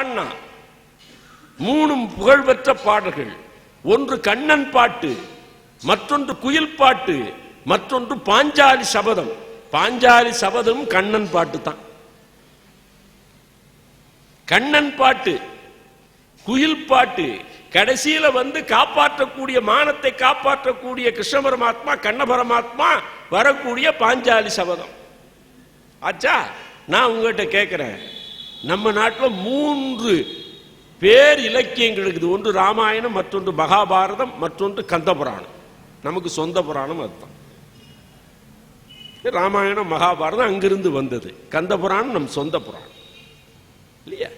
பாடினா. 3 புகழ்பெற்ற பாடல்கள். ஒன்று கண்ணன் பாட்டு, மற்றொன்று குயில் பாட்டு, மற்றொன்று பாஞ்சாலி சபதம். பாஞ்சாலி சபதம் கண்ணன் பாட்டு தான். கண்ணன் பாட்டு, குயில் பாட்டு, கடைசியில காப்பாற்றக்கூடிய மானத்தை காப்பாற்றக்கூடிய கிருஷ்ண பரமாத்மா கண்ண பரமாத்மா வரக்கூடிய பாஞ்சாலி சபதம் ஆச்சா. நான் உங்ககிட்ட கேட்கிறேன், நம்ம நாட்டில் 3 பேர் இலக்கியங்கள் இருக்குது. ஒன்று ராமாயணம், மற்றொன்று மகாபாரதம், மற்றொன்று கந்தபுராணம். நமக்கு சொந்த புராணம் அதுதான். ராமாயணம் மகாபாரதம் அங்கிருந்து வந்தது. கந்தபுராணம் நம் சொந்த புராணம் இல்லையா?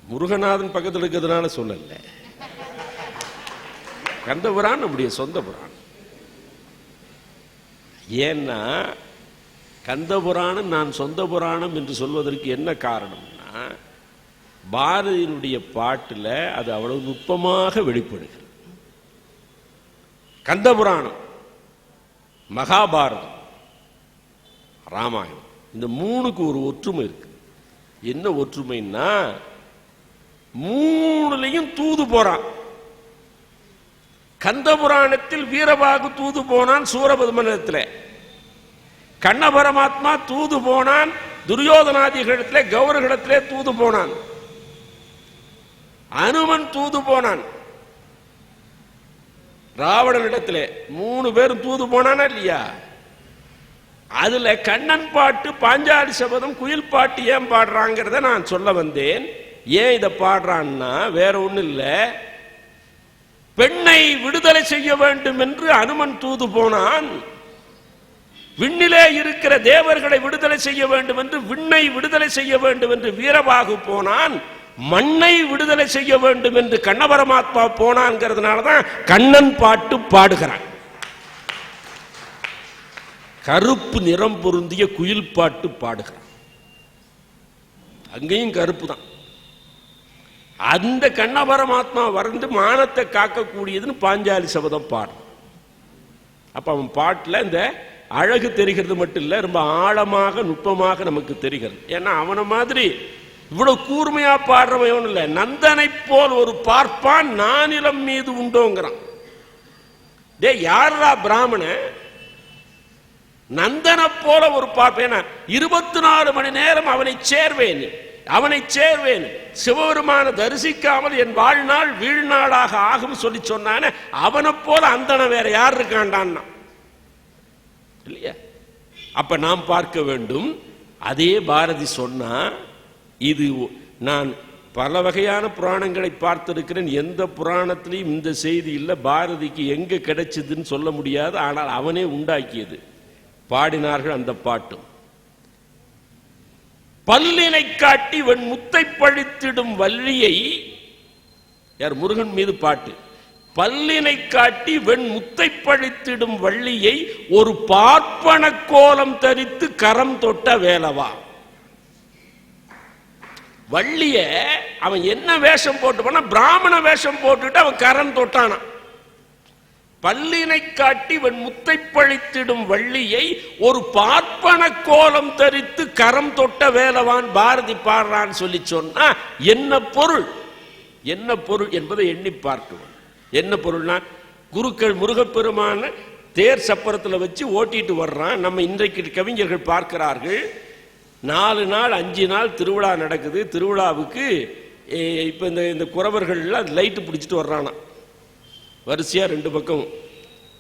முருகநாதன் பக்கத்தில் இருக்கிறதுனால சொல்லல, கந்தபுராணம் நம்முடைய சொந்த புராணம். ஏன்னா கந்தபுராணம் நான் சொந்த புராணம் என்று சொல்வதற்கு என்ன காரணம்னா, பாரதியினுடைய பாட்டில் அது அவ்வளவு நுட்பமாக வெளிப்படுகிறது. கந்தபுராணம், மகாபாரதம், ராமாயணம், இந்த 3க்கு ஒரு ஒற்றுமை இருக்கு. என்ன ஒற்றுமைன்னா, 3லையும் தூது போறான். கந்தபுராணத்தில் வீரபாகு தூது போனான் சூரபத்மனிடத்தில், கண்ண பரமாத்மா தூது போனான் துரியோதனாதிகளிடத்திலே, கௌரவர்களிடத்திலே தூது போனான், அனுமன் தூது போனான் ராவணனிடத்திலே. 3 பேரும் தூது போனானா இல்லையா? அதுல கண்ணன் பாட்டு, பாஞ்சாலி சபதம், குயில் பாட்டு ஏன் பாடுறாங்கிறத நான் சொல்ல வந்தேன். ஏன் இதை பாடுறான்னா வேற ஒண்ணு இல்ல, பெண்ணை விடுதலை செய்ய வேண்டும் என்று அனுமன் தூது போனான். விண்ணிலே இருக்கிற தேவர்களை விடுதலை செய்ய வேண்டும் என்று, விண்ணை விடுதலை செய்ய வேண்டும் என்று வீரபாகு போனான். மண்ணை விடுதலை செய்ய வேண்டும் என்று கண்ண பரமாத்மா போனான்ங்கிறதுனாலதான் கண்ணன் பாட்டு பாடுகிறான். கருப்பு நிறம் பொருந்திய குயில் பாட்டு பாடுகிறான். அங்கேயும் கருப்பு தான். அந்த கண்ண பரமாத்மா மானத்தை காக்கக்கூடியதுன்னு பாஞ்சாலி சபதம் பாடு. அப்ப அவன் பாட்டுல இந்த அழகு தெரிகிறது மட்டும் இல்ல, ரொம்ப ஆழமாக நுட்பமாக நமக்கு தெரிகிறது. ஏன்னா அவனை மாதிரி இவ்வளவு கூர்மையா பாடுறவன் இல்ல. நந்தனை போல் ஒரு பார்ப்பான் நானிலம் மீது உண்டோங்கிறான். டே யாரா பிராமண, நந்தனை போல ஒரு பார்ப்பேன். 24 மணி நேரம் அவனை சேர்வேன், சிவபெருமான தரிசிக்காமல் என் வாழ்நாள் வீழ்நாளாக ஆகும் சொல்லி சொன்னானே, அவனை போல அந்தன வேற யார் இருக்காண்டான்னா இல்லையா? அப்ப நாம் பார்க்க வேண்டும். அதே பாரதி சொன்னா, இது நான் பல வகையான புராணங்களை பார்த்திருக்கிறேன், எந்த புராணத்திலையும் இந்த செய்தி இல்லை. பாரதிக்கு எங்க கிடைச்சதுன்னு சொல்ல முடியாது, ஆனால் அவனே உண்டாக்கியது. பாடினார்கள் அந்த பாட்டும். பல்லினை காட்டி வெண் முத்தை பழித்திடும் வள்ளியை, யார்? முருகன் மீது பாட்டு. பல்லினை காட்டி வெண் முத்தை பழித்திடும் வள்ளியை ஒரு பார்ப்பன கோலம் தரித்து கரம் தொட்ட வேலவா. வள்ளிய அவன் என்ன வேஷம் போட்டு போனா, பிராமண வேஷம் போட்டுட்டு அவன் கரம் தொட்டானா. பல்லினை காட்டி வெண் முத்தை பழித்திடும் வள்ளியை ஒரு பார்ப்பன கோலம் தரித்து கரம் தொட்ட வேலவான் பாரதி பாடுறான்னு சொல்லி சொன்னா என்ன பொருள்? என்ன பொருள் என்பதை எண்ணி பார்க்கணும். என்ன பொருள்னா, குருக்கள் முருகப்பெருமான தேர் சப்பரத்தில் வச்சு ஓட்டிட்டு வர்றான். நம்ம இன்றைக்கு கவிஞர்கள் பார்க்கிறார்கள், 4 நாள் 5 நாள் திருவிழா நடக்குது. திருவிழாவுக்கு இப்ப இந்த குறவர்கள்லாம் லைட்டு பிடிச்சிட்டு வர்றானா, வரிசையா 2 பக்கம்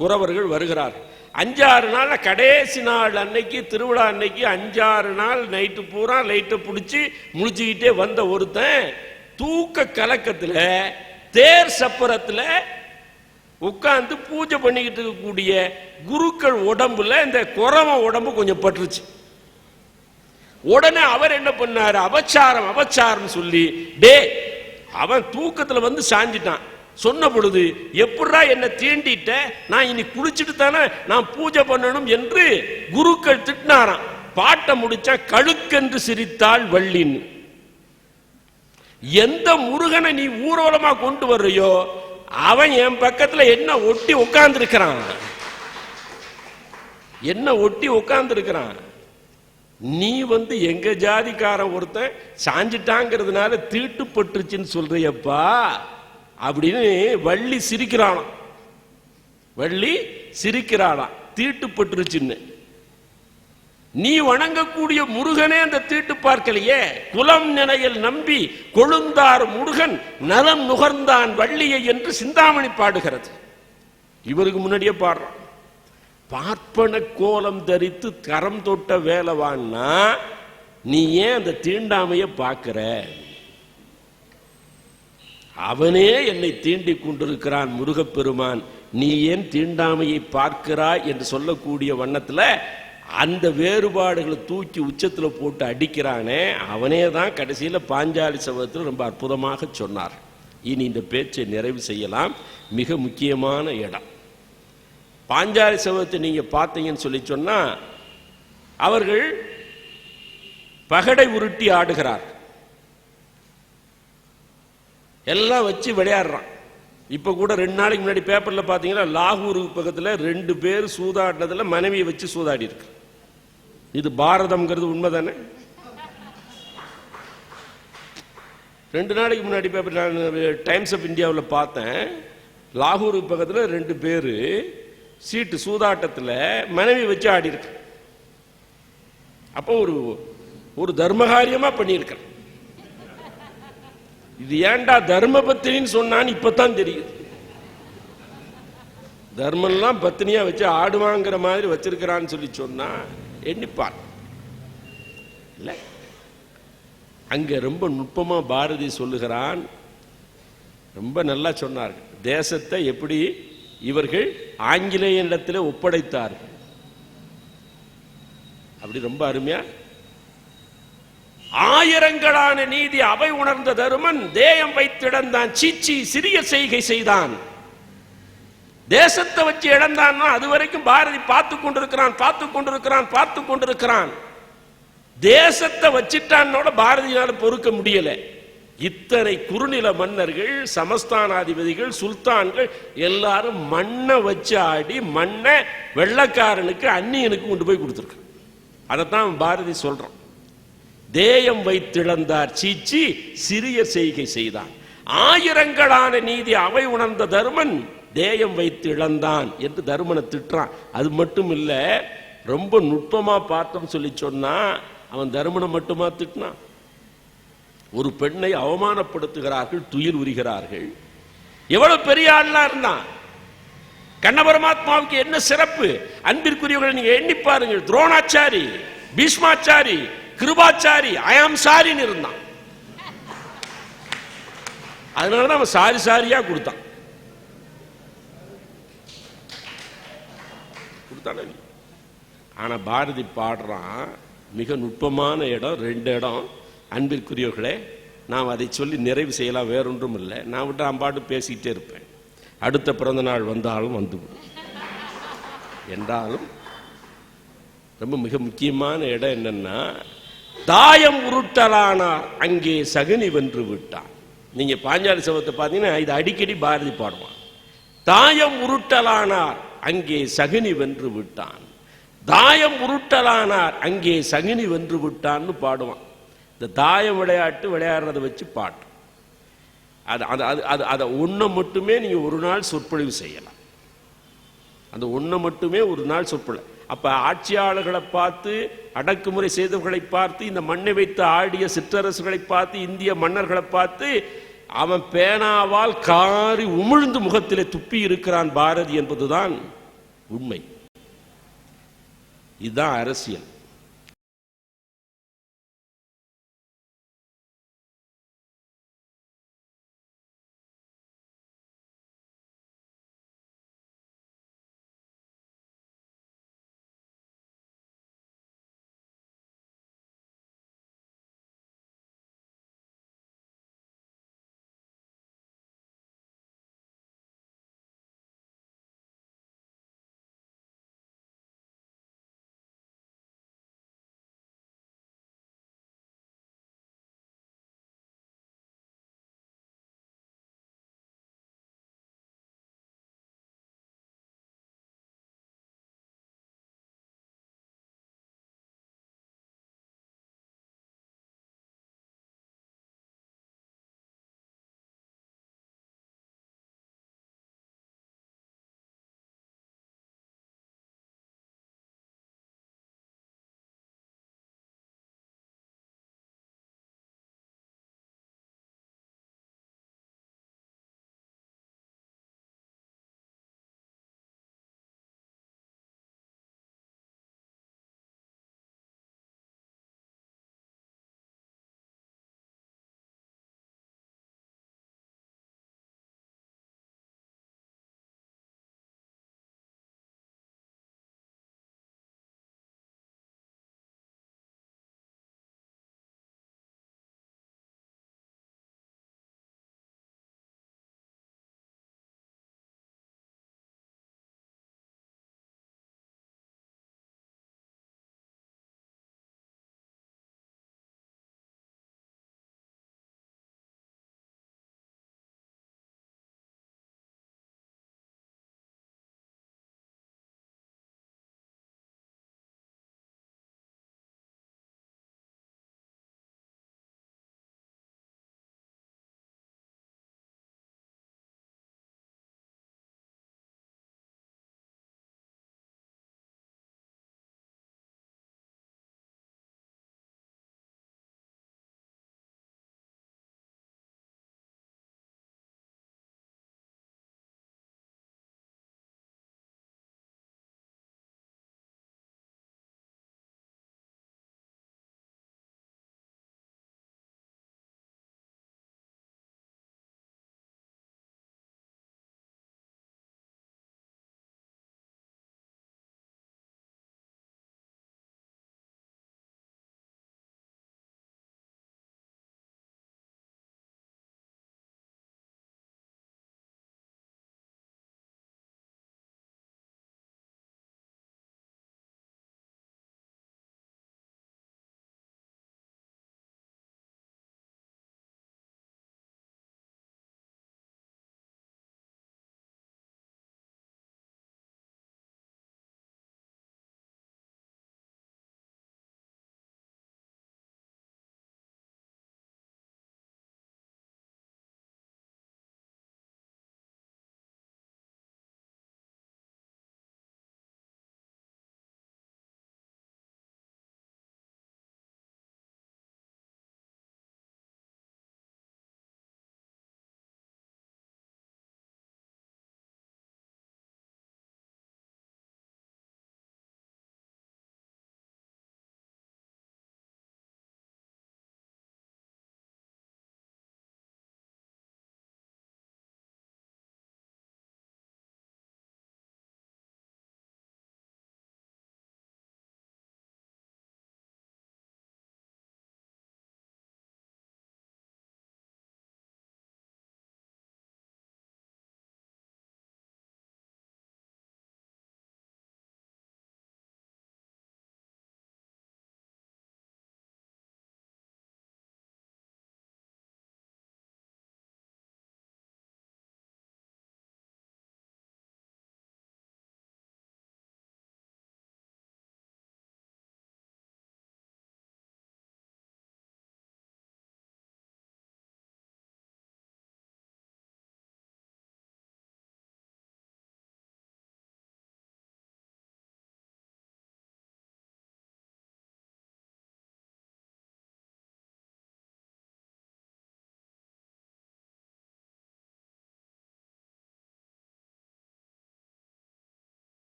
குறவர்கள் வருகிறார். 5-6 நாள் கடைசி நாள் அன்னைக்கு, திருவிழா அன்னைக்கு 5-6 நாள் நைட்டு பூரா லைட்டை பிடிச்சி முழிச்சுக்கிட்டே வந்த ஒருத்தன் தூக்க கலக்கத்துல தேர் சப்பரத்துல உட்கார்ந்து பூஜை பண்ணிக்கிட்டு இருக்கக்கூடிய குருக்கள் உடம்புல இந்த குறவன் உடம்பு கொஞ்சம் பட்டுருச்சு. உடனே அவர் என்ன பண்ணாரு, அபச்சாரம் சொல்லி, டே அவன் தூக்கத்துல வந்து சாஞ்சிட்டான். சொன்ன பொழுது, எப்படா என்ன தீண்டிட்ட, நான் இனி குளிச்சுட்டு தானே நான் பூஜை பண்ணணும் என்று குருக்கள் திட்டினாராம். பாட்டை முடிச்சா கழுக்கென்று சிரித்தாள் வள்ளின். எந்த முருகனை நீ ஊர்வலமா கொண்டு வர்றியோ அவன் என் பக்கத்துல என்ன ஒட்டி உட்கார்ந்து இருக்கிறான், என்ன ஒட்டி உட்கார்ந்து இருக்கிறான். நீ எங்க ஜாதிக்காரன் ஒருத்தன் சாஞ்சிட்டாங்கிறதுனால தீட்டுப்பட்டுருச்சுன்னு சொல்றியப்பா அப்படின்னு வள்ளி சிரிக்கிறானாம். வள்ளி சிரிக்கிறாளாம், தீட்டுப்பட்டுருச்சுன்னு. நீ வணங்கக்கூடிய முருகனே அந்த தீட்டு பார்க்கலையே. குலம் நினையல் நம்பி கொழுந்தார் முருகன் நலம் நுகர்ந்தான் வள்ளியை என்று சிந்தாமணி பாடுகிறது. இவருக்கு முன்னாடியே பாடுறான். பார்ப்பன கோலம் தரித்து கரம் தொட்ட வேலவான்னா நீ ஏன் அந்த தீண்டாமைய பார்க்கிற? அவனே என்னை தீண்டிக் கொண்டிருக்கிறான் முருகப்பெருமான், நீ ஏன் தீண்டாமையை பார்க்கிறாய் என்று சொல்லக்கூடிய வண்ணத்துல அந்த வேறுபாடுகளை தூக்கி உச்சத்துல போட்டு அடிக்கிறானே, அவனே தான் கடைசியில பாஞ்சாலி சபதத்தில் ரொம்ப அற்புதமாக சொன்னார். இனி இந்த பேச்சை நிறைவு செய்யலாம். மிக முக்கியமான இடம் பாஞ்சாலி சபதத்தை நீங்க பார்த்தீங்கன்னு சொல்லி சொன்னா, அவர்கள் பகடை உருட்டி ஆடுகிறார், எல்லாம் வச்சு விளையாடுறான். இப்ப கூட 2 நாளைக்கு முன்னாடி பேப்பர்ல பாத்தீங்கன்னா லாகூருக்கு பக்கத்துல 2 பேர் சூதாடினதுல மனைவியை வச்சு சூதாடி இருக்கு. இது பாரதம்ங்கிறது உண்மைதானே? 2 நாளைக்கு முன்னாடி பேப்பர் டைம்ஸ் ஆஃப் இந்தியாவில் பார்த்தேன். லாகூருக்கு பக்கத்துல 2 பேர் சீட்டு சூதாட்டத்தில் மனைவி வச்சு ஆடி இருக்கு. அப்போ ஒரு தர்மகாரியமா பண்ணியிருக்க. இது ஏண்டா தர்ம பத்தினின்னு சொன்னான்னு இப்பதான் தெரியுது. தர்மம்லாம் பத்தினியா வச்சு ஆடுவாங்கிற மாதிரி வச்சிருக்கிறான்னு சொல்லி சொன்னா எண்ணிப்பார் இல்ல. அங்க ரொம்ப நுட்பமா பாரதி சொல்லுகிறான், ரொம்ப நல்லா சொன்னார்கள். தேசத்தை எப்படி இவர்கள் ஆங்கிலேயனிடத்தில் ஒப்படைத்தார்கள், அப்படி ரொம்ப அருமையா. ஆயிரங்களான நீதி அவை உணர்ந்த தருமன் தேயம் வைத்திடந்தான் சீச்சி சிறிய செய்கை செய்தான். தேசத்தை வச்சு இழந்தான். அது வரைக்கும் பாரதி பார்த்து கொண்டிருக்கிறான். தேசத்தை வச்சிட்டான்னோட பாரதியால பொறுக்க முடியல. இத்தனை குறுநில மன்னர்கள், சமஸ்தானாதிபதிகள், சுல்தான்கள் எல்லாரும் மண்ணை வச்சு ஆடி மண்ணை வெள்ளக்காரனுக்கு அந்நியனுக்கு கொண்டு போய் கொடுத்துருக்கு. அதைத்தான் பாரதி சொல்றான். தேயம் வைத்திழந்தார் சீச்சி சிறிய செய்கை செய்தான். ஆயிரங்களான நீதி அவை உணர்ந்த தருமன் தேயம் வைத்து இழந்தான் என்று தருமனை திட்டுறான். அது மட்டும் இல்ல, ரொம்ப நுட்பமா பார்த்தோம் சொல்லி சொன்னா அவன் தருமனை மட்டுமா திட்டினான். ஒரு பெண்ணை அவமானப்படுத்துகிறார்கள், துயில் உரிகிறார்கள். எவ்வளவு பெரிய ஆள்லாம் இருந்தான். கண்ண பரமாத்மாவுக்கு என்ன சிறப்பு? அன்பிற்குரியவர்களை நீங்க எண்ணி பாருங்கள். துரோணாச்சாரி, பீஷ்மாச்சாரி, கிருபாச்சாரி, ஐயாம் சாரின்னு இருந்தான். அதனாலதான் அவன் சாரி சாரியா கொடுத்தான். ஆனா பாரதி பாடுறான், மிக நுட்பமான இடம், 2 இடம். அன்பிற்குரியவர்களே, நாம் அதை சொல்லி நிறைவு செய்யலாம், வேறொன்றும் இல்லை. நான் விட்டு அம்பாட்டு பேசிக்கிட்டே இருப்பேன். அடுத்த பிறந்த நாள் வந்தாலும் வந்துவிடும். என்றாலும் ரொம்ப மிக முக்கியமான இடம் என்னன்னா, தாயம் உருட்டலானார் அங்கே சகுனி வென்று விட்டான். நீங்க பாஞ்சாலி சபதத்தை பார்த்தீங்கன்னா இது அடிக்கடி பாரதி பாடுவான். தாயம் உருட்டலானார் அங்கே சகுனி வென்று விட்டான், தாயம் உருட்டலானார் அங்கே சகுனி வென்று விட்டான்னு பாடுவான். இந்த தாயம் விளையாட்டு விளையாடுறத வச்சு பாட்டு. அதை ஒன்றை மட்டுமே நீங்க ஒரு நாள் சொற்பொழிவு செய்யலாம். அந்த ஒன்றை மட்டுமே ஒரு நாள் சொற்பொழிவு. அப்ப ஆட்சியாளர்களை பார்த்து, அடக்குமுறை செய்தவர்களை பார்த்து, இந்த மண்ணை வைத்து ஆடிய சிற்றரசுகளை பார்த்து, இந்திய மன்னர்களை பார்த்து அவன் பேனாவால் காரி உமிழ்ந்து முகத்திலே துப்பி இருக்கிறான் பாரதி என்பதுதான் உண்மை. இதுதான் அரசியல்.